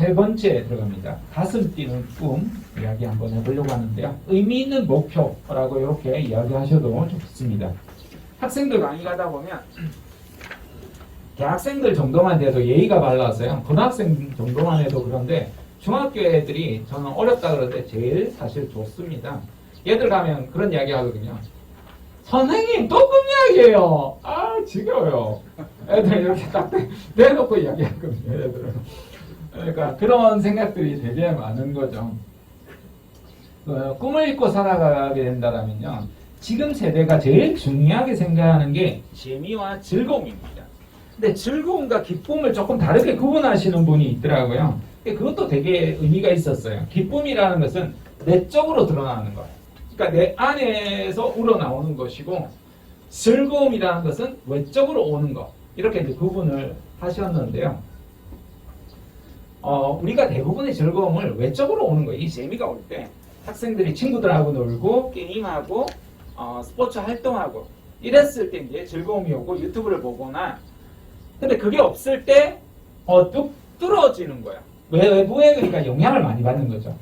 세 번째 들어갑니다. 가슴 뛰는 꿈 이야기 한번 해보려고 하는데요. 의미 있는 목표라고 이렇게 이야기하셔도 좋습니다. 학생들 강의 가다 보면 대학생들 정도만 돼도 예의가 발라서요. 고등학생 정도만 해도 그런데 중학교 애들이 저는 어렵다 그러는데 제일 사실 좋습니다. 얘들 가면 그런 이야기 하거든요. 선생님 또 꿈 이야기예요. 아 지겨워요. 애들 이렇게 딱 대놓고 이야기하거든요. 애들은. 그러니까 그런 생각들이 되게 많은 거죠. 꿈을 잊고 살아가게 된다면요. 지금 세대가 제일 중요하게 생각하는 게 재미와 즐거움입니다. 근데 즐거움과 기쁨을 조금 다르게 구분하시는 분이 있더라고요. 그것도 되게 의미가 있었어요. 기쁨이라는 것은 내적으로 드러나는 거예요. 그러니까 내 안에서 우러나오는 것이고 즐거움이라는 것은 외적으로 오는 것. 이렇게 이제 구분을 하셨는데요. 우리가 대부분의 즐거움을 외적으로 오는 거예요. 이 재미가 올 때 학생들이 친구들하고 놀고 게임하고 스포츠 활동하고 이랬을 때 이제 즐거움이 오고 유튜브를 보거나 근데 그게 없을 때 뚝 뚫어지는 거야. 외부에 그러니까 영향을 많이 받는 거죠.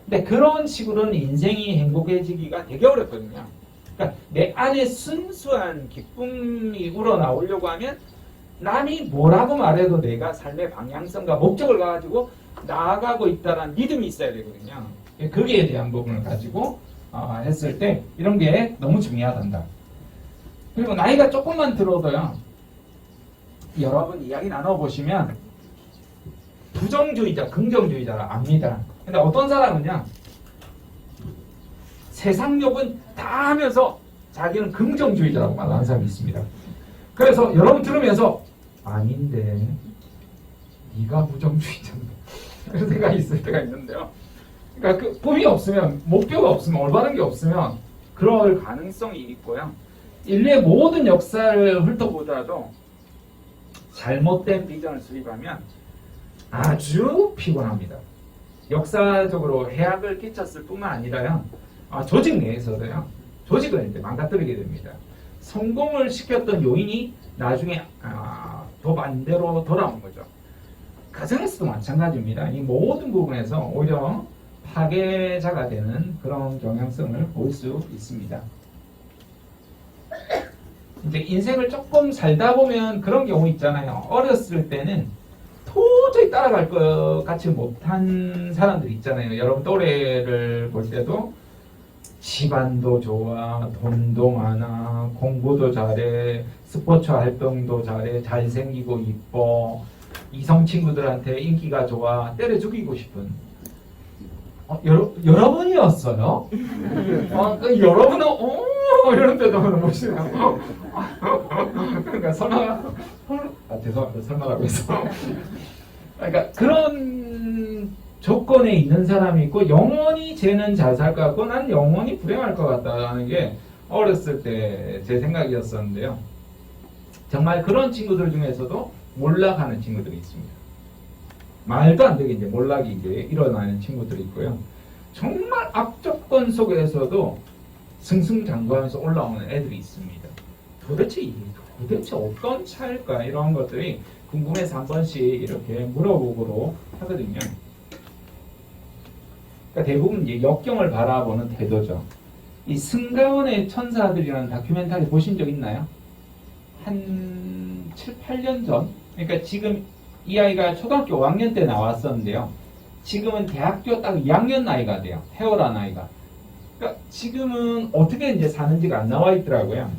근데 그런 식으로는 인생이 행복해지기가 되게 어렵거든요. 그러니까 내 안에 순수한 기쁨이 우러나오려고 하면 남이 뭐라고 말해도 내가 삶의 방향성과 목적을 가지고 나아가고 있다는 믿음이 있어야 되거든요. 거기에 대한 부분을 가지고 했을 때 이런 게 너무 중요하단다. 그리고 나이가 조금만 들어도요. 여러분 이야기 나눠보시면 부정주의자, 긍정주의자를 압니다. 근데 어떤 사람은요. 세상 욕은 다 하면서 자기는 긍정주의자라고 말하는 사람이 있습니다. 그래서 여러분 들으면서 아닌데 네가 부정주의자인데 그런 생각이 있을 때가 있는데요. 그러니까 그 꿈이 없으면 목표가 없으면 올바른 게 없으면 그럴 가능성이 있고요. 인류의 모든 역사를 훑어보더라도 잘못된 비전을 수립하면 아주 피곤합니다. 역사적으로 해악을 끼쳤을 뿐만 아니라요. 조직 내에서도요. 조직을 이제 망가뜨리게 됩니다. 성공을 시켰던 요인이 나중에 더 반대로 돌아온 거죠. 가정에서도 마찬가지입니다. 이 모든 부분에서 오히려 파괴자가 되는 그런 경향성을 볼 수 있습니다. 이제 인생을 조금 살다 보면 그런 경우 있잖아요. 어렸을 때는 도저히 따라갈 것 같이 못한 사람들이 있잖아요. 여러분 또래를 볼 때도 집안도 좋아, 돈도 많아, 공부도 잘해, 스포츠 활동도 잘해, 잘생기고 이뻐, 이성 친구들한테 인기가 좋아, 때려 죽이고 싶은 여러분이었어요? 여러분은 이런 때도 보시나요? 그러니까 죄송합니다. 설마라고 해서 그러니까 그런 조건에 있는 사람이 있고 영원히 쟤는 잘 살 것 같고 난 영원히 불행할 것 같다는 게 어렸을 때 제 생각이었었는데요. 정말 그런 친구들 중에서도 몰락하는 친구들이 있습니다. 말도 안 되게 이제 몰락이 이제 일어나는 친구들이 있고요. 정말 악조건 속에서도 승승장구하면서 올라오는 애들이 있습니다. 도대체 어떤 차일까 이런 것들이 궁금해서 한 번씩 이렇게 물어보고로 하거든요. 그러니까 대부분 이제 역경을 바라보는 태도죠. 이 승가원의 천사들이라는 다큐멘터리 보신 적 있나요? 한 7, 8년 전? 그러니까 지금 이 아이가 초등학교 5학년 때 나왔었는데요. 지금은 대학교 딱 2학년 나이가 돼요. 태어난 아이가. 그러니까 지금은 어떻게 이제 사는지가 안 나와 있더라고요.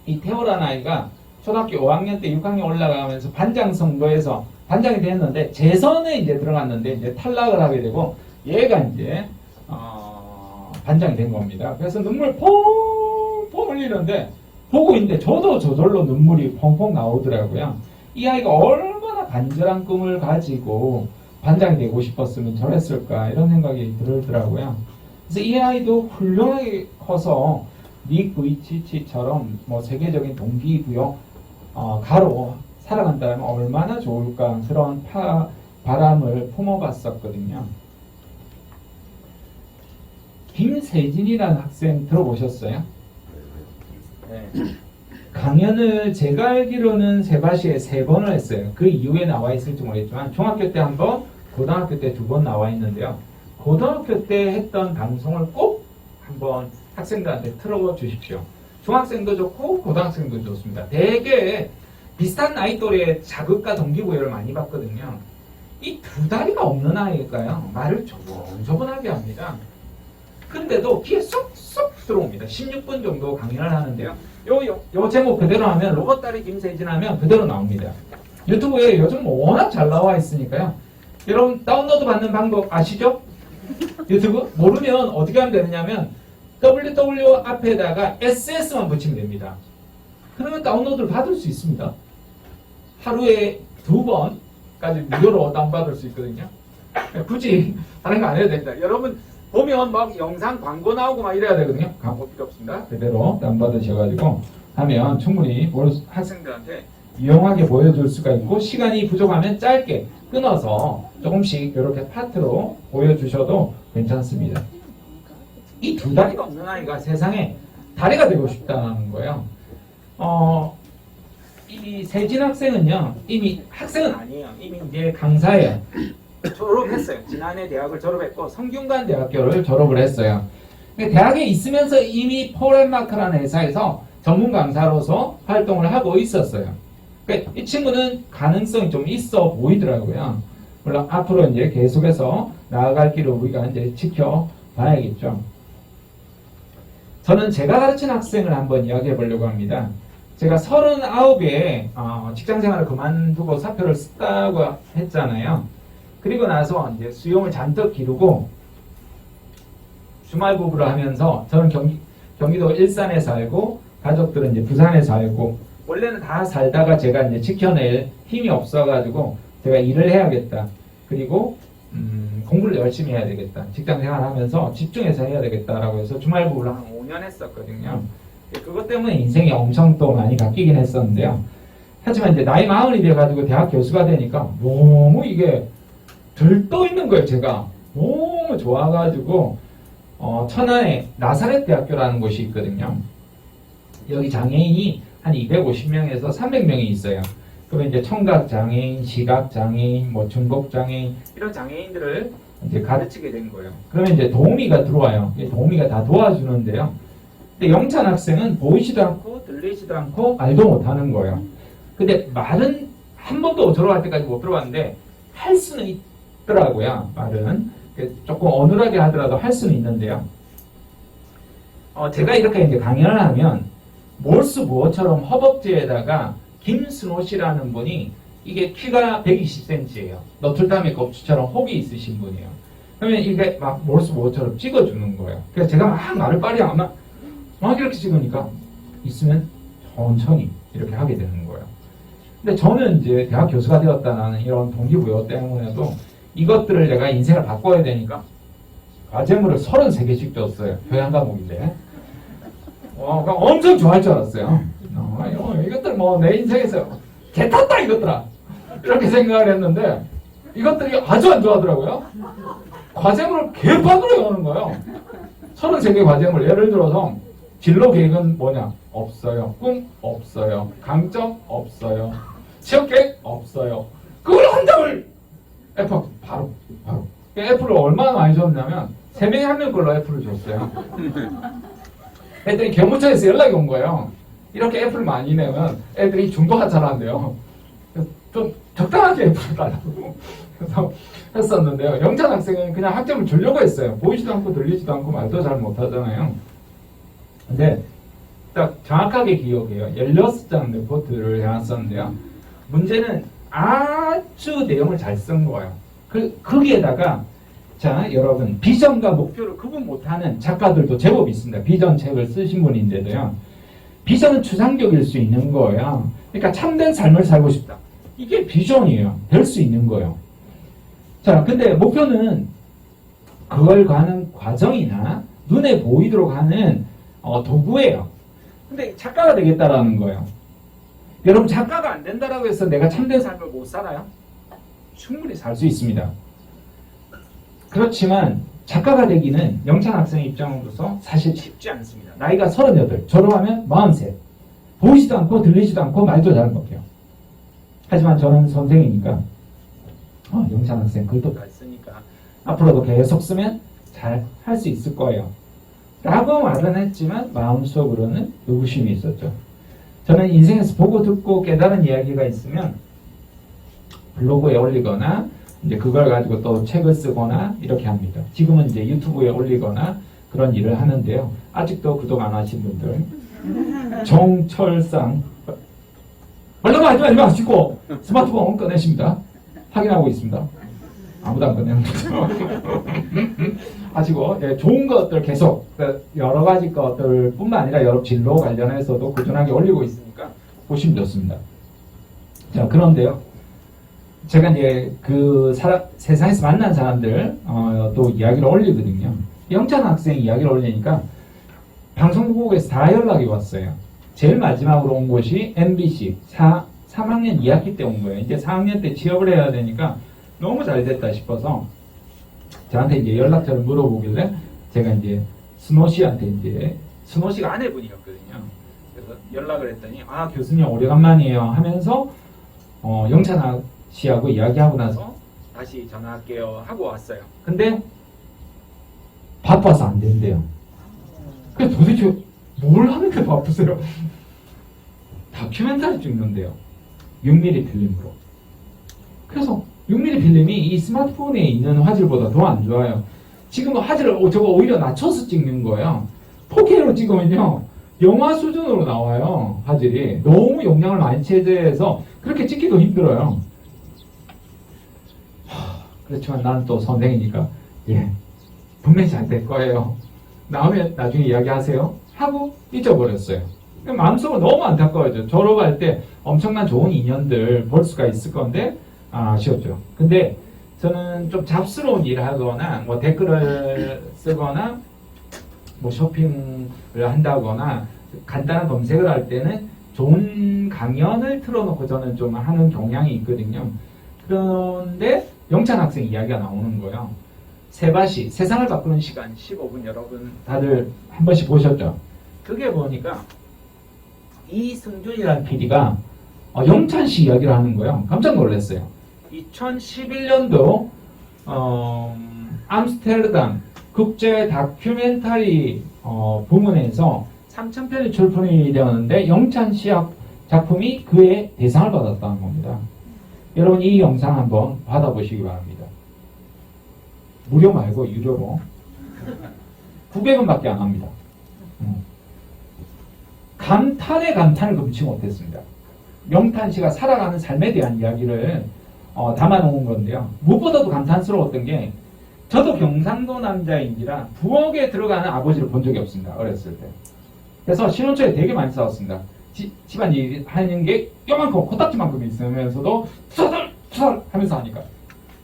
이 태어난 아이가 초등학교 5학년 때 6학년 올라가면서 반장 선거에서 반장이 됐는데 재선에 이제 들어갔는데 이제 탈락을 하게 되고 얘가 이제 반장이 된 겁니다. 그래서 눈물 펑펑 흘리는데 보고 있는데 저도 저절로 눈물이 펑펑 나오더라고요. 이 아이가 얼마나 간절한 꿈을 가지고 반장이 되고 싶었으면 저랬을까 이런 생각이 들더라고요. 그래서 이 아이도 훌륭하게 커서 닉 부이치치처럼 뭐 세계적인 동기부여 가로 살아간다면 얼마나 좋을까 그런 바람을 품어봤었거든요. 김세진이라는 학생 들어보셨어요? 네. 강연을 제가 알기로는 세바시에 3번을 했어요. 그 이후에 나와 있을지 모르겠지만 중학교 때 1번, 고등학교 때 2번 나와 있는데요. 고등학교 때 했던 방송을 꼭 한번 학생들한테 틀어 주십시오. 중학생도 좋고 고등학생도 좋습니다. 되게 비슷한 나이 또래의 자극과 동기부여를 많이 받거든요. 이 두 다리가 없는 아이가요. 말을 조곤조곤하게 합니다. 근데도 귀에 쏙쏙 들어옵니다. 16분 정도 강연을 하는데요. 요 제목 그대로 하면 로봇다리 김세진 하면 그대로 나옵니다. 유튜브에 요즘 워낙 잘 나와 있으니까요. 여러분 다운로드 받는 방법 아시죠? 유튜브? 모르면 어떻게 하면 되느냐면 www 앞에다가 ss만 붙이면 됩니다. 그러면 다운로드를 받을 수 있습니다. 하루에 2번까지 무료로 다운받을 수 있거든요. 굳이 다른 거 안 해도 됩니다. 여러분 보면 막 영상 광고 나오고 막 이래야 되거든요. 광고 필요 없습니다. 그대로 다운받으셔가지고 하면 충분히 학생들한테 유용하게 보여줄 수가 있고 시간이 부족하면 짧게 끊어서 조금씩 이렇게 파트로 보여주셔도 괜찮습니다. 이 두 다리가 없는 아이가 세상에 다리가 되고 싶다는 거예요. 이 세진 학생은요, 이미 학생은 아니에요. 이미 이제 강사예요. 졸업했어요. 지난해 대학을 졸업했고 성균관 대학교를 졸업을 했어요. 대학에 있으면서 이미 폴앤마크라는 회사에서 전문 강사로서 활동을 하고 있었어요. 그러니까 이 친구는 가능성이 좀 있어 보이더라고요. 물론 앞으로 이제 계속해서 나아갈 길을 우리가 이제 지켜봐야겠죠. 저는 제가 가르친 학생을 한번 이야기해 보려고 합니다. 제가 39에 직장생활을 그만두고 사표를 썼다고 했잖아요. 그리고 나서 이제 수용을 잔뜩 기르고 주말 부부를 하면서 저는 경기도 일산에 살고 가족들은 이제 부산에 살고 원래는 다 살다가 제가 이제 지켜낼 힘이 없어가지고 제가 일을 해야겠다. 그리고 공부를 열심히 해야 되겠다. 직장 생활하면서 집중해서 해야 되겠다라고 해서 주말 부부를 한 5년 했었거든요. 그것 때문에 인생이 엄청 또 많이 바뀌긴 했었는데요. 하지만 이제 나이 40이 돼가지고 대학 교수가 되니까 너무 이게 들떠 있는 거예요. 제가 너무 좋아가지고 천안에 나사렛 대학교라는 곳이 있거든요. 여기 장애인이 한 250명에서 300명이 있어요. 그러면 이제 청각 장애인, 시각 장애인, 뭐 중복 장애인 이런 장애인들을 이제 가르치게 된 거예요. 그러면 이제 도우미가 들어와요. 도우미가 다 도와주는데요. 근데 영찬 학생은 보이지도 않고 들리지도 않고 말도 못하는 거예요. 근데 말은 한 번도 졸업할 때까지 못 들어봤는데 할 수는 있더라고요. 말은 조금 어눌하게 하더라도 할 수는 있는데요. 제가 이렇게 이제 강연을 하면 몰스 부어처럼 허벅지에다가 김순호 씨라는 분이 이게 키가 120cm예요. 너틀담의 겁주처럼 혹이 있으신 분이에요. 그러면 이게 막 몰스 부어처럼 찍어주는 거예요. 그래서 제가 막 말을 빨리 막 이렇게 찍으니까 있으면 천천히 이렇게 하게 되는 거예요. 근데 저는 이제 대학 교수가 되었다는 이런 동기부여 때문에도 이것들을 내가 인생을 바꿔야 되니까 과제물을 33개씩 줬어요. 교양 과목인데. 엄청 좋아할 줄 알았어요. 이것들 뭐 내 인생에서 개탔다 이것들아. 이렇게 생각을 했는데 이것들이 아주 안 좋아하더라고요. 과제물을 개판으로 하는 거예요. 33개 과제물 예를 들어서 진로 계획은 뭐냐? 없어요. 꿈? 없어요. 강점? 없어요. 취업 계획? 없어요. 그걸 한 장을 F 바로 F를 얼마나 많이 줬냐면 3명이 1명 걸로 F를 줬어요. 애들이 교무처에서 연락이 온 거예요. 이렇게 F를 많이 내면 애들이 중도가 잘 안 돼요. 좀 적당하게 F를 달라고 그래서 했었는데요. 영찬 학생은 그냥 학점을 주려고 했어요. 보이지도 않고 들리지도 않고 말도 잘 못하잖아요. 근데 딱 정확하게 기억해요. 16장 레포트를 해왔었는데요. 문제는 아주 내용을 잘 쓴 거예요. 거기에다가 자 여러분 비전과 목표를 구분 못하는 작가들도 제법 있습니다. 비전 책을 쓰신 분인데도요. 비전은 추상적일 수 있는 거예요. 그러니까 참된 삶을 살고 싶다. 이게 비전이에요. 될 수 있는 거예요. 자 근데 목표는 그걸 가는 과정이나 눈에 보이도록 하는 도구예요. 근데 작가가 되겠다라는 거예요. 여러분 작가가 안 된다라고 해서 내가 참된 삶을 못 살아요? 충분히 살 수 있습니다. 그렇지만 작가가 되기는 영찬 학생 입장으로서 사실 쉽지 않습니다. 나이가 38, 졸업하면 43. 보이지도 않고 들리지도 않고 말도 잘 못해요. 하지만 저는 선생이니까 영찬 학생 글도 잘 쓰니까 앞으로도 계속 쓰면 잘 할 수 있을 거예요. 라고 말은 했지만 마음속으로는 의구심이 있었죠. 저는 인생에서 보고 듣고 깨달은 이야기가 있으면 블로그에 올리거나 이제 그걸 가지고 또 책을 쓰거나 이렇게 합니다. 지금은 이제 유튜브에 올리거나 그런 일을 하는데요. 아직도 구독 안 하신 분들 정철상 말로 하지 마시고 스마트폰 꺼내십니다. 확인하고 있습니다. 아무도 안 꺼내는 거죠. 하시고 좋은 것들 계속 여러 가지 것들 뿐만 아니라 여러 진로 관련해서도 꾸준하게 올리고 있으니까 보시면 좋습니다. 자, 그런데요. 제가 이제 그 세상에서 만난 사람들 또 이야기를 올리거든요. 영찬 학생 이야기를 올리니까 방송국에서 다 연락이 왔어요. 제일 마지막으로 온 곳이 MBC 3학년 2학기 때 온 거예요. 이제 4학년 때 취업을 해야 되니까 너무 잘 됐다 싶어서 저한테 이제 연락처를 물어보길래 제가 이제 스노 씨한테 이제 스노 씨가 아내분이었거든요. 그래서 연락을 했더니 교수님 오래간만이에요 하면서 영찬 씨하고 이야기하고 나서 다시 전화할게요 하고 왔어요. 근데 바빠서 안 된대요. 그래서 도대체 뭘 하는데 바쁘세요? 다큐멘터리 찍는데요. 6mm 필름으로. 그래서 6mm 필름이 이 스마트폰에 있는 화질보다 더 안 좋아요. 지금 화질을 저거 오히려 낮춰서 찍는 거예요. 4K로 찍으면요. 영화 수준으로 나와요. 화질이. 너무 용량을 많이 차지해서 그렇게 찍기도 힘들어요. 그렇지만 나는 또 선생이니까 분명히 잘 될 거예요. 나중에 이야기하세요. 하고 잊어버렸어요. 마음속으로 너무 안타까워져. 졸업할 때 엄청난 좋은 인연들 볼 수가 있을 건데 아쉬웠죠. 근데 저는 좀 잡스러운 일을 하거나 뭐 댓글을 쓰거나 뭐 쇼핑을 한다거나 간단한 검색을 할 때는 좋은 강연을 틀어놓고 저는 좀 하는 경향이 있거든요. 그런데 영찬 학생 이야기가 나오는 거예요. 세바시, 세상을 바꾸는 시간 15분 여러분 다들 한 번씩 보셨죠? 그게 보니까 이승준이라는 PD가 영찬 씨 이야기를 하는 거예요. 깜짝 놀랐어요. 2011년도 암스테르담 국제 다큐멘터리 부문에서 3,000편이 출품이 되었는데 영찬 씨 작품이 그의 대상을 받았다는 겁니다. 여러분 이 영상 한번 받아보시기 바랍니다. 무료 말고 유료로 900원밖에 안 합니다. 감탄에 감탄을 금치 못했습니다. 영찬 씨가 살아가는 삶에 대한 이야기를 담아놓은 건데요. 무엇보다도 감탄스러웠던 게 저도 경상도 남자인지라 부엌에 들어가는 아버지를 본 적이 없습니다. 어렸을 때. 그래서 신혼초에 되게 많이 싸웠습니다. 집안일 하는 게 요만큼 코딱지만큼 있으면서도 투덜투덜 하면서 하니까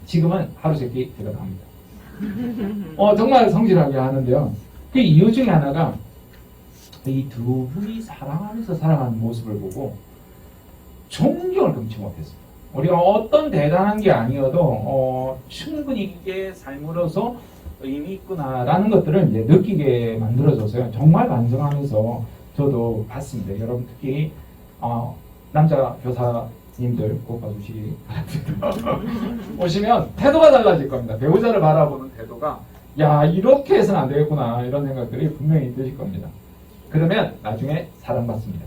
지금은 하루 세끼 제가 다 합니다. 정말 성실하게 하는데요. 그 이유 중에 하나가 이 두 분이 사랑하면서 살아가는 모습을 보고 존경을 금치 못했습니다. 우리가 어떤 대단한 게 아니어도 충분히 이게 삶으로서 의미 있구나라는 것들을 이제 느끼게 만들어줘서요. 정말 반성하면서 저도 봤습니다. 여러분 특히 남자 교사님들 꼭 봐주시기 바랍니다. 오시면 태도가 달라질 겁니다. 배우자를 바라보는 태도가 이렇게 해서는 안 되겠구나 이런 생각들이 분명히 드실 겁니다. 그러면 나중에 사랑받습니다.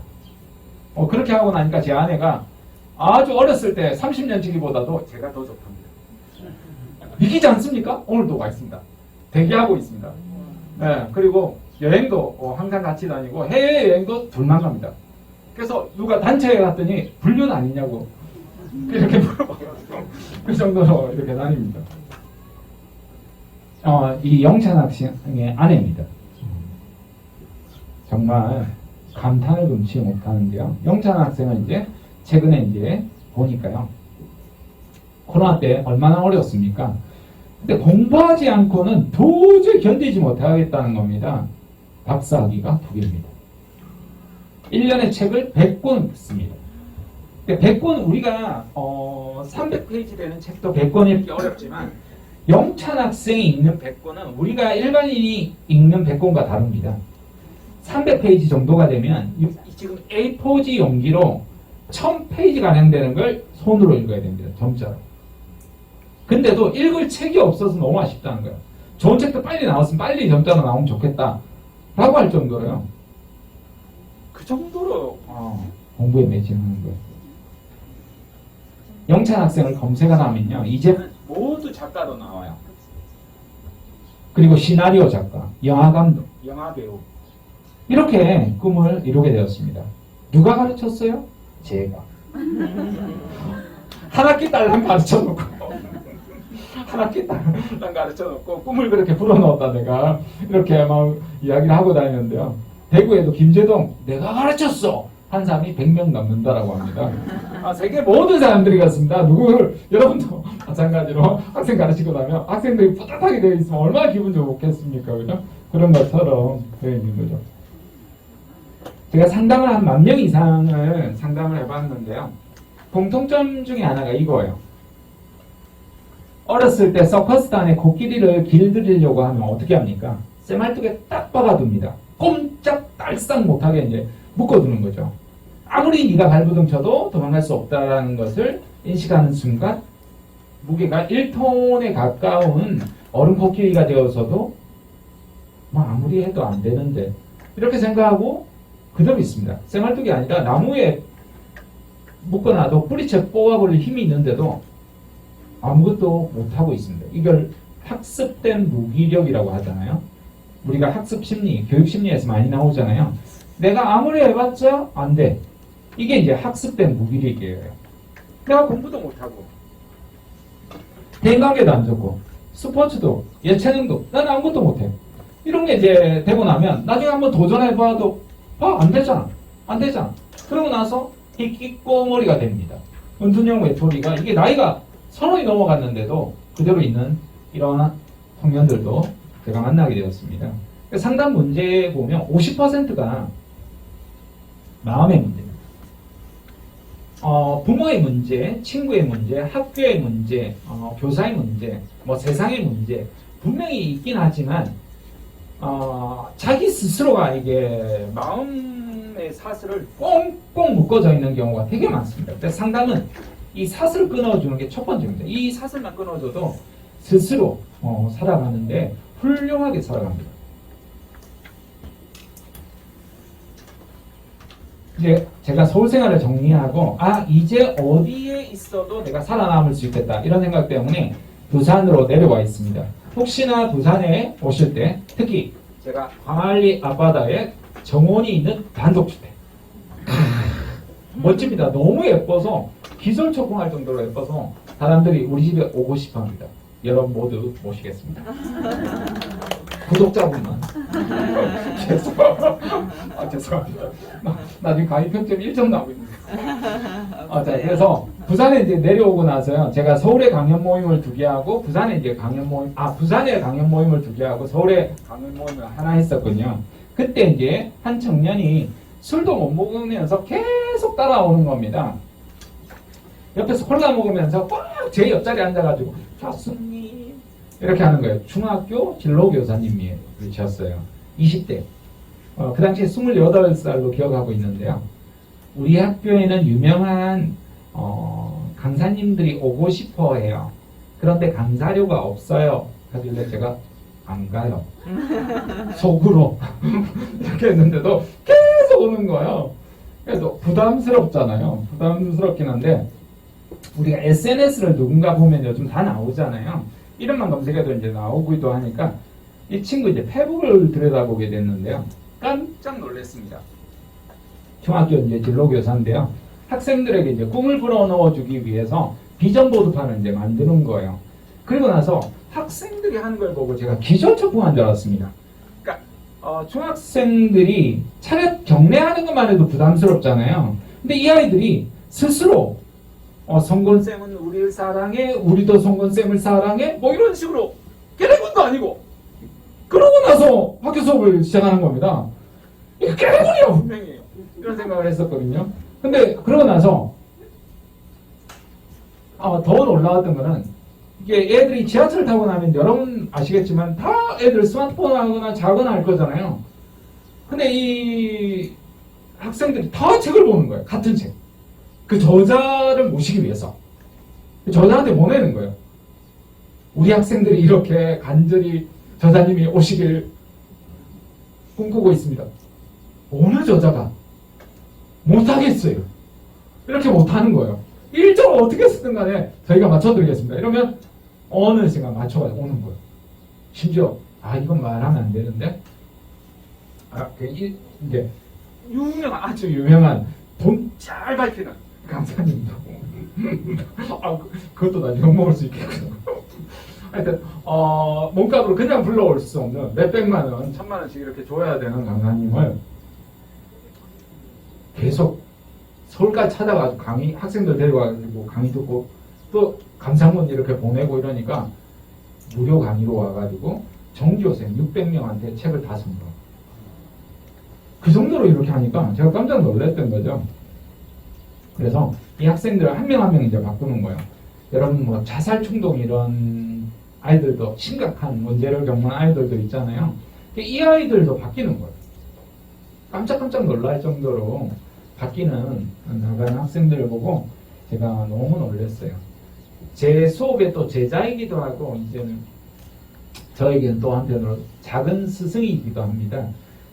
그렇게 하고 나니까 제 아내가 아주 어렸을 때 30년치기보다도 제가 더 좋답니다. 믿기지 않습니까? 오늘도 가 있습니다. 대기하고 있습니다. 네, 그리고 여행도 항상 같이 다니고 해외여행도 둘만 갑니다. 그래서 누가 단체에 갔더니 불륜 아니냐고 이렇게 물어봐가지고 그 정도로 이렇게 다닙니다. 이 영찬 학생의 아내입니다. 정말 감탄을 금치 못하는데요. 영찬 학생은 이제 최근에 이제 보니까요. 코로나 때 얼마나 어려웠습니까? 근데 공부하지 않고는 도저히 견디지 못하겠다는 겁니다. 박사학위가 2개입니다. 1년에 책을 100권 씁니다. 100권 우리가 300페이지 되는 책도 100권 읽기 어렵지만 영찬 학생이 읽는 100권은 우리가 일반인이 읽는 100권과 다릅니다. 300페이지 정도가 되면 지금 A4지 용기로 1000페이지가량 되는 걸 손으로 읽어야 됩니다. 점자로. 근데도 읽을 책이 없어서 너무 아쉽다는 거예요. 좋은 책도 빨리 나왔으면 빨리 점자로 나오면 좋겠다 라고 할 정도로요. 그 정도로 공부에 매진하는 거예요. 영찬 학생을 검색을 하면요, 이제는 모두 작가로 나와요. 그리고 시나리오 작가, 영화 감독, 영화 배우, 이렇게 꿈을 이루게 되었습니다. 누가 가르쳤어요? 제가. 한 학기 딸랑 가르쳐 놓고 한 학기 딸랑 가르쳐 놓고 꿈을 그렇게 불어넣었다 내가 이렇게 막 이야기를 하고 다니는데요. 대구에도 김재동 내가 가르쳤어 한 사람이 100명 넘는다라고 합니다. 세계 모든 사람들이 그렇습니다. 누구를 여러분도 마찬가지로 학생 가르치고 나면 학생들이 뿌듯하게 되어 있으면 얼마나 기분 좋겠습니까, 그죠? 그런 것처럼 되어 있는 거죠. 제가 상담을 한 10,000명 이상을 상담을 해봤는데요. 공통점 중에 하나가 이거예요. 어렸을 때 서커스단의 코끼리를 길들이려고 하면 어떻게 합니까? 쇠말뚝에 딱 박아둡니다. 꼼짝달싹 못하게 이제 묶어두는 거죠. 아무리 네가 발부둥 쳐도 도망갈 수 없다는 것을 인식하는 순간 무게가 1톤에 가까운 어른 코끼리가 되어서도 뭐 아무리 해도 안 되는데 이렇게 생각하고 그대로 있습니다. 쇠말뚝이 아니라 나무에 묶어놔도 뿌리채 뽑아버릴 힘이 있는데도 아무것도 못하고 있습니다. 이걸 학습된 무기력이라고 하잖아요. 우리가 학습 심리, 교육 심리에서 많이 나오잖아요. 내가 아무리 해봤자 안 돼. 이게 이제 학습된 무기력이에요. 내가 공부도 못하고 대인관계도 안 좋고 스포츠도 예체능도 난 아무것도 못해. 이런 게 이제 되고 나면 나중에 한번 도전해봐도 안 되잖아. 안 되잖아. 그러고 나서 히키꼬모리가 됩니다. 은둔형 외톨이가 이게 나이가 30이 넘어갔는데도 그대로 있는 이러한 청년들도 제가 만나게 되었습니다. 상담 문제에 보면 50%가 마음의 문제입니다. 부모의 문제, 친구의 문제, 학교의 문제, 교사의 문제, 뭐 세상의 문제 분명히 있긴 하지만 자기 스스로가 이게 마음의 사슬을 꽁꽁 묶어져 있는 경우가 되게 많습니다. 그래서 상담은 이 사슬 끊어주는 게 첫 번째입니다. 이 사슬만 끊어줘도 스스로 살아가는데 훌륭하게 살아갑니다. 이제 제가 서울 생활을 정리하고 이제 어디에 있어도 내가 살아남을 수 있겠다 이런 생각 때문에 부산으로 내려와 있습니다. 혹시나 부산에 오실 때 특히 제가 광안리 앞바다에 정원이 있는 단독주택 멋집니다. 너무 예뻐서 기절초풍할 정도로 예뻐서 사람들이 우리 집에 오고 싶어합니다. 여러분 모두 모시겠습니다. 구독자분만. 죄송합니다. 나중에 가입평점 1점 나오고 있는데. 그래서 부산에 이제 내려오고 나서요. 제가 서울에 강연 모임을 2개 하고 부산에 이제 강연 모임, 부산에 강연 모임을 2개 하고 서울에 강연 모임을 하나 했었거든요. 그때 이제 한 청년이 술도 못 먹으면서 계속 따라오는 겁니다. 옆에서 콜라 먹으면서 꽉 제 옆자리에 앉아가지고 교수님 이렇게 하는 거예요. 중학교 진로교사님이셨어요. 20대. 그 당시에 28살로 기억하고 있는데요. 우리 학교에는 유명한 강사님들이 오고 싶어 해요. 그런데 강사료가 없어요. 하길래 제가 안 가요. 속으로 이렇게 했는데도 계속 오는 거예요. 그래서 부담스럽잖아요. 부담스럽긴 한데 우리가 SNS를 누군가 보면 요즘 다 나오잖아요. 이름만 검색해도 이제 나오기도 하니까 이 친구 이제 페북을 들여다보게 됐는데요. 깜짝 놀랐습니다. 중학교 이제 진로교사인데요. 학생들에게 이제 꿈을 불어넣어주기 위해서 비전 보드판을 이제 만드는 거예요. 그리고 나서 학생들이 하는 걸 보고 제가 기절초풍한 줄 알았습니다. 그러니까 중학생들이 차렷 경례하는 것만 해도 부담스럽잖아요. 근데 이 아이들이 스스로 성곤쌤은 우리를 사랑해, 우리도 성곤쌤을 사랑해, 뭐 이런 식으로 깨레군도 아니고 그러고 나서 학교 수업을 시작하는 겁니다. 이거 깨레군이야 분명히. 이런 생각을 했었거든요. 근데 그러고 나서 더 놀라웠던 거는 이게 애들이 지하철 타고 나면 여러분 아시겠지만 다 애들 스마트폰 하거나 자거나 할 거잖아요. 근데 이 학생들이 다 책을 보는 거예요. 같은 책. 그 저자를 모시기 위해서. 그 저자한테 보내는 거예요. 우리 학생들이 이렇게 간절히 저자님이 오시길 꿈꾸고 있습니다. 어느 저자가 못하겠어요. 이렇게 못하는 거예요. 일정을 어떻게 쓰든 간에 저희가 맞춰드리겠습니다. 이러면 어느 시간 맞춰가지고 오는 거예요. 심지어 이건 말하면 안 되는데 이게 아주 유명한 돈 잘 밝히는 강사님도 그것도 나 욕먹을 수 있겠구나. 하여튼 몸값으로 그냥 불러올 수 없는 몇백만 원, 1000만 원씩 이렇게 줘야 되는 강사님을 계속 서울까지 찾아가지고 학생들 데려가지고 강의 듣고 또 감상문 이렇게 보내고 이러니까 무료 강의로 와가지고 정규생 600명한테 책을 다 선거. 그 정도로 이렇게 하니까 제가 깜짝 놀랐던 거죠. 그래서 이 학생들을 한 명 한 명 이제 바꾸는 거예요. 여러분 뭐 자살 충동 이런 아이들도 심각한 문제를 겪는 아이들도 있잖아요. 이 아이들도 바뀌는 거예요. 깜짝깜짝 놀랄 정도로 바뀌는 나가는 학생들을 보고 제가 너무 놀랐어요. 제 수업의 또 제자이기도 하고 이제는 저에게는 또 한편으로 작은 스승이기도 합니다.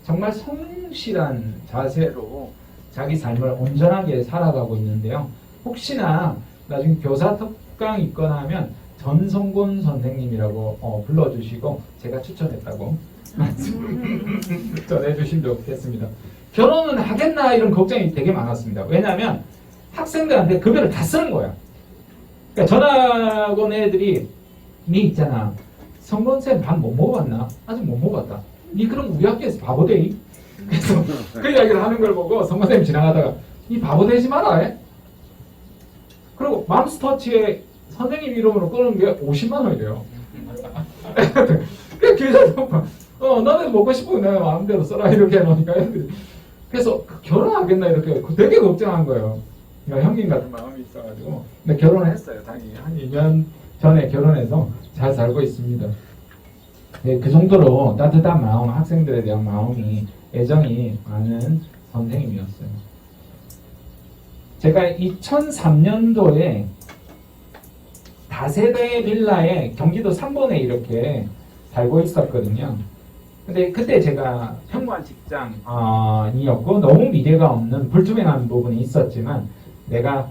정말 성실한 자세로 자기 삶을 온전하게 살아가고 있는데요. 혹시나 나중에 교사 특강 있거나 하면 전성곤 선생님이라고 불러주시고 제가 추천했다고 전해주시면 좋겠습니다. 결혼은 하겠나 이런 걱정이 되게 많았습니다. 왜냐하면 학생들한테 급여를 다 쓰는 거야. 그러니까 전학온 애들이 니 있잖아. 성곤쌤 밥 못 먹어봤나? 아직 못 먹어봤다. 니 그럼 우리 학교에서 바보 되이? 그래서 그 이야기를 하는 걸 보고 성곤쌤 지나가다가 니 바보 되지 마라. 해? 그리고 맘스터치에 선생님 이름으로 끊은 게 50만 원이래요. 그 기자도 너네 먹고 싶으면 내가 마음대로 써라 이렇게 해놓으니까 애들이 그래서 결혼하겠나 이렇게 되게 걱정한 거예요. 그러니까 형님 같은 마음이 있어가지고 근데 결혼을 했어요. 당연히 한 2년 전에 결혼해서 잘 살고 있습니다. 네, 그 정도로 따뜻한 마음, 학생들에 대한 마음이 애정이 많은 선생님이었어요. 제가 2003년도에 다세대 빌라에 경기도 3번에 이렇게 살고 있었거든요. 근데 그때 제가 평범한 직장이었고 너무 미래가 없는 불투명한 부분이 있었지만 내가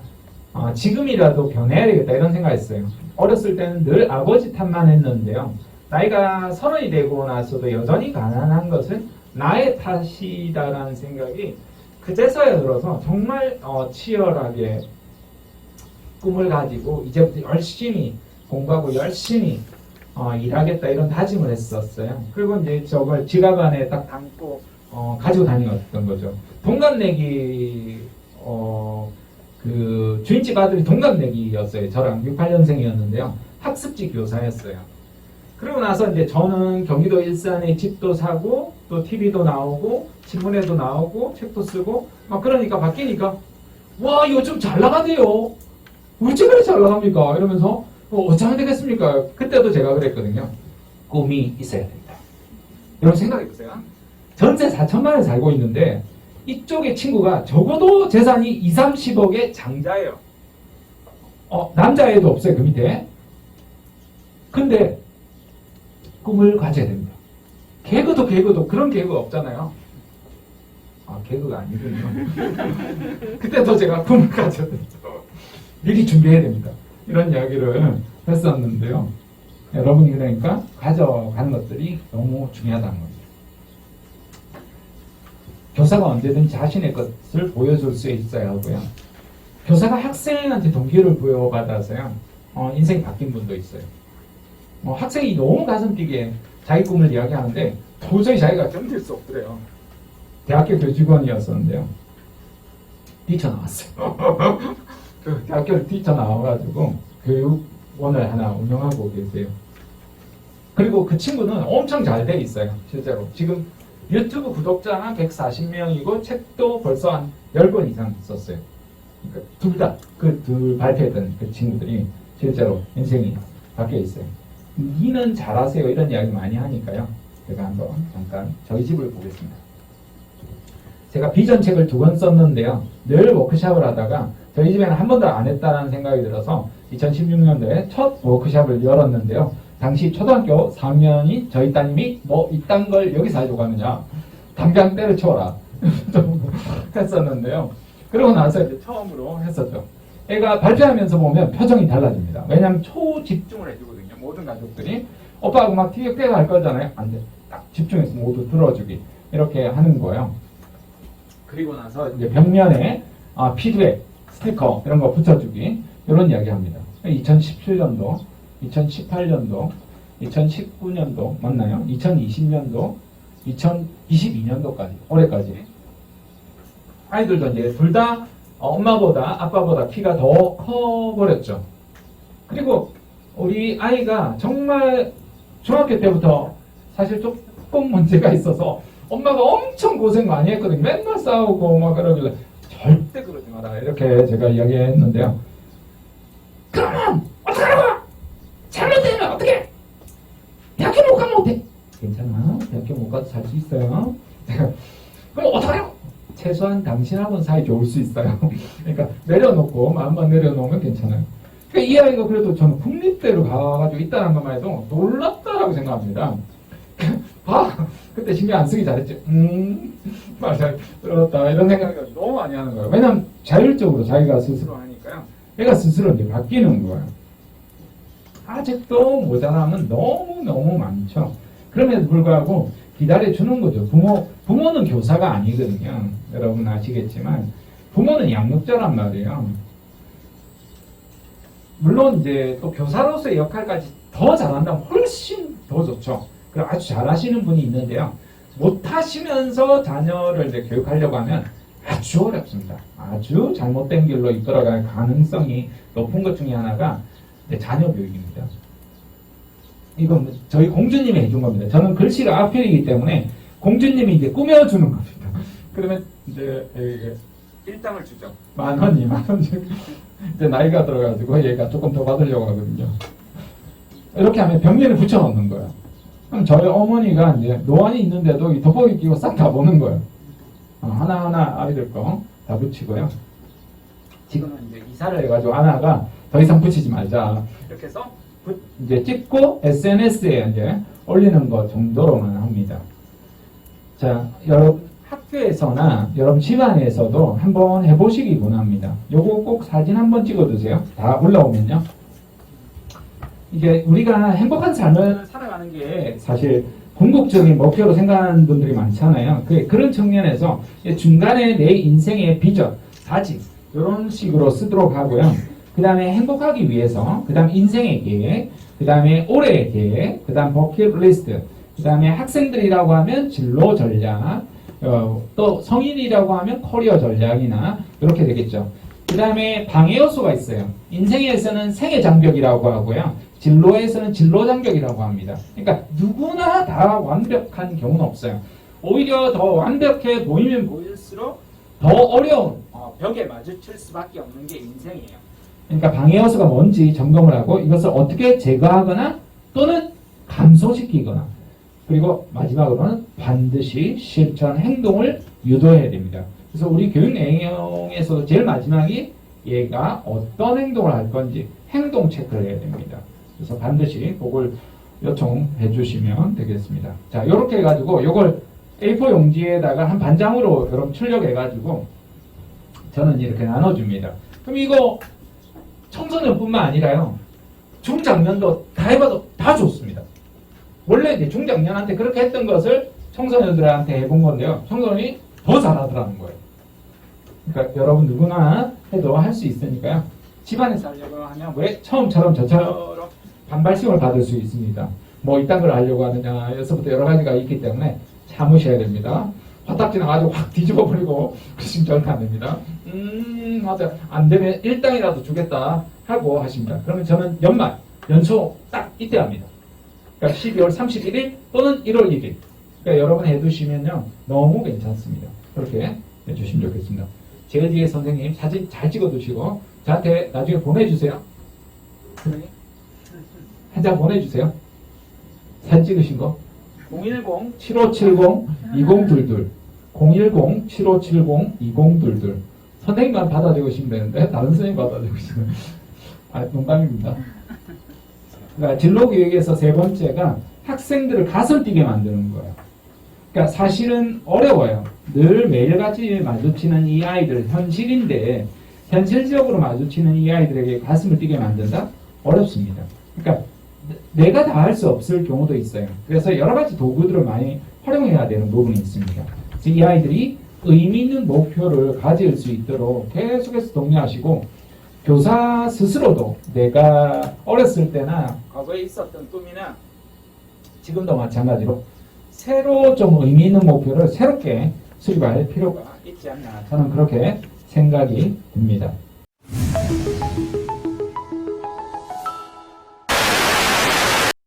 지금이라도 변해야 되겠다 이런 생각했어요. 어렸을 때는 늘 아버지 탓만 했는데요. 나이가 30이 되고 나서도 여전히 가난한 것은 나의 탓이다라는 생각이 그제서야 들어서 정말 치열하게 꿈을 가지고 이제부터 열심히 공부하고 열심히 일하겠다 이런 다짐을 했었어요. 그리고 이제 저걸 지갑 안에 딱 담고 가지고 다녔던 거죠. 동갑내기 그 주인집 아들이 동갑내기였어요. 저랑 68년생이었는데요. 학습지 교사였어요. 그리고 나서 이제 저는 경기도 일산에 집도 사고 또 TV도 나오고 신문에도 나오고 책도 쓰고 막 그러니까 바뀌니까 와 요즘 잘 나가대요. 어찌 그렇게 잘 나갑니까? 이러면서 어쩌면 되겠습니까? 그때도 제가 그랬거든요. 꿈이 있어야 된다. 이런 생각해보세요. 전세 4천만 원 살고 있는데 이쪽의 친구가 적어도 재산이 2, 30억의 장자예요. 남자애도 없어요. 그 밑에. 근데 꿈을 가져야 됩니다. 개그도 그런 개그가 없잖아요. 개그가 아니군요. 그때도 제가 꿈을 가져야 됩니다. 미리 준비해야 됩니다. 이런 이야기를 했었는데요. 여러분이 그러니까 가져가는 것들이 너무 중요하다는 겁니다. 교사가 언제든 자신의 것을 보여줄 수 있어야 하고요. 교사가 학생한테 동기를 부여받아서요. 인생이 바뀐 분도 있어요. 학생이 너무 가슴 뛰게 자기 꿈을 이야기하는데 도저히 자기가 견딜 수 없더래요. 대학교 교직원이었었는데요. 뛰쳐나왔어요. 그 대학교를 뛰쳐나와가지고 교육원을 하나 운영하고 계세요. 그리고 그 친구는 엄청 잘 돼 있어요. 실제로. 지금 유튜브 구독자가 140명이고 책도 벌써 한 10권 이상 썼어요. 그러니까 둘 발표했던 그 친구들이 실제로 인생이 바뀌어 있어요. 니는 잘하세요 이런 이야기 많이 하니까요. 제가 한번 잠깐 저희 집을 보겠습니다. 제가 비전 책을 2권 썼는데요. 늘 워크샵을 하다가 저희 집에는 한 번도 안 했다는 생각이 들어서 2016년도에 첫 워크샵을 열었는데요. 당시 초등학교 4학년이 저희 따님이 뭐 이딴 걸 여기서 하려고 하느냐. 당장 때려치워라. 했었는데요. 그러고 나서 이제 처음으로 했었죠. 애가 발표하면서 보면 표정이 달라집니다. 왜냐하면 초집중을 해주거든요. 모든 가족들이. 오빠하고 막 티격태격 할 거잖아요. 안 돼. 딱 집중해서 모두 들어주기. 이렇게 하는 거예요. 그리고 나서 이제 벽면에 피드백, 스티커 이런 거 붙여주기. 이런 이야기 합니다. 2017년도, 2018년도, 2019년도 맞나요? 2020년도, 2022년도까지 올해까지 아이들도 이제 둘 다 엄마보다 아빠보다 키가 더 커버렸죠. 그리고 우리 아이가 정말 중학교 때부터 사실 조금 문제가 있어서 엄마가 엄청 고생 많이 했거든요. 맨날 싸우고 막 그러길래 절대 그러지 마라 이렇게 제가 이야기했는데요. 그러면 어떡하라고? 잘못되면 어떡해? 대학교 못 가면 어때? 괜찮아. 대학교 못 가도 살 수 있어요. 그럼 어떡하라고? 최소한 당신하고는 사이 좋을 수 있어요. 그러니까 내려놓고 마음만 내려놓으면 괜찮아요. 그러니까 이 아이가 그래도 저는 국립대로 가가지고 있다는 것만 해도 놀랍다라고 생각합니다. 그때 신경 안 쓰기 잘했지. 맞아, 들었다 이런 생각을 너무 많이 하는 거예요. 왜냐면 자율적으로 자기가 스스로 하니까요. 얘가 스스로 이제 바뀌는 거예요. 아직도 모자람은 너무 많죠. 그럼에도 불구하고 기다려주는 거죠. 부모는 교사가 아니거든요. 여러분 아시겠지만 부모는 양육자란 말이에요. 물론 이제 또 교사로서의 역할까지 더 잘한다면 훨씬 더 좋죠. 그리고 아주 잘하시는 분이 있는데요. 못하시면서 자녀를 이제 교육하려고 하면 아주 어렵습니다. 아주 잘못된 길로 이끌어갈 가능성이 높은 것 중에 하나가 자녀 교육입니다. 이건 저희 공주님이 해준 겁니다. 저는 글씨가 앞필이기 때문에 공주님이 이제 꾸며주는 겁니다. 그러면 이제 일당을 주죠. 10,000원, 20,000원. 이제 나이가 들어가지고 얘가 조금 더 받으려고 하거든요. 이렇게 하면 벽면에 붙여놓는 거예요. 그럼 저희 어머니가 이제 노안이 있는데도 이 돋보기 끼고 싹 다 보는 거예요. 하나하나 아이들 거 다 붙이고요. 지금은 이제 이사를 해가지고 하나가 더 이상 붙이지 말자. 이렇게 해서 이제 찍고 SNS에 이제 올리는 것 정도로만 합니다. 자, 여러분 학교에서나 여러분 집안에서도 한번 해보시기 권합니다. 요거 꼭 사진 한번 찍어두세요. 다 올라오면요. 이게 우리가 행복한 삶을 살아가는 게 사실 궁극적인 목표로 생각하는 분들이 많잖아요. 그런 측면에서 중간에 내 인생의 비전, 사진 이런 식으로 쓰도록 하고요. 그 다음에 행복하기 위해서, 그 다음 인생의 계획, 그 다음에 올해의 계획, 그 다음 버킷리스트, 그 다음에 학생들이라고 하면 진로 전략, 또 성인이라고 하면 커리어 전략이나 이렇게 되겠죠. 그 다음에 방해 요소가 있어요. 인생에서는 생애 장벽이라고 하고요. 진로에서는 진로 장벽이라고 합니다. 그러니까 누구나 다 완벽한 경우는 없어요. 오히려 더 완벽해 보이면 보일수록 더 어려운 벽에 마주칠 수밖에 없는 게 인생이에요. 그러니까 방해 요소가 뭔지 점검을 하고 이것을 어떻게 제거하거나 또는 감소시키거나 그리고 마지막으로는 반드시 실천 행동을 유도해야 됩니다. 그래서 우리 교육 내용에서도 제일 마지막이 얘가 어떤 행동을 할 건지 행동 체크를 해야 됩니다. 그래서 반드시 그걸 요청해 주시면 되겠습니다. 자, 이렇게 해가지고 이걸 A4 용지에다가 한 반장으로 여러분 출력해가지고 저는 이렇게 나눠줍니다. 그럼 이거 청소년뿐만 아니라요. 중장년도 다 해봐도 다 좋습니다. 원래 이제 중장년한테 그렇게 했던 것을 청소년들한테 해본 건데요. 청소년이 더 잘하더라는 거예요. 그러니까 여러분 누구나 해도 할 수 있으니까요. 집안에서 하려고 하면 왜 처음처럼 저처럼 반발심을 받을 수 있습니다. 뭐 이딴 걸 하려고 하느냐 여기서부터 여러 가지가 있기 때문에 참으셔야 됩니다. 화딱 지나가지고 확 뒤집어버리고 그러시면 절대 안 됩니다. 맞아. 안 되면 일당이라도 주겠다 하고 하십니다. 그러면 저는 연초 딱 이때 합니다. 그러니까 12월 31일 또는 1월 1일. 그러니까 여러분 해두시면요. 너무 괜찮습니다. 그렇게 해주시면 좋겠습니다. 제일 뒤에 선생님 사진 잘 찍어두시고 저한테 나중에 보내주세요. 한 장 보내주세요. 사진 찍으신 거. 010-7570-2022 010-7570-2022 선생님만 받아 적으시면 되는데 다른 선생님 받아 적으시면 농담입니다. 그러니까 진로교육에서 세 번째가 학생들을 가슴 뛰게 만드는 거예요. 그러니까 사실은 어려워요. 늘 매일같이 마주치는 이 아이들 현실인데 현실적으로 마주치는 이 아이들에게 가슴을 뛰게 만든다? 어렵습니다. 그러니까 내가 다 할 수 없을 경우도 있어요. 그래서 여러 가지 도구들을 많이 활용해야 되는 부분이 있습니다. 그래서 이 아이들이 의미 있는 목표를 가질 수 있도록 계속해서 독려하시고 교사 스스로도 내가 어렸을 때나 과거에 있었던 꿈이나 지금도 마찬가지로 새로 좀 의미 있는 목표를 새롭게 수립할 필요가 있지 않나 저는 그렇게 생각이 듭니다.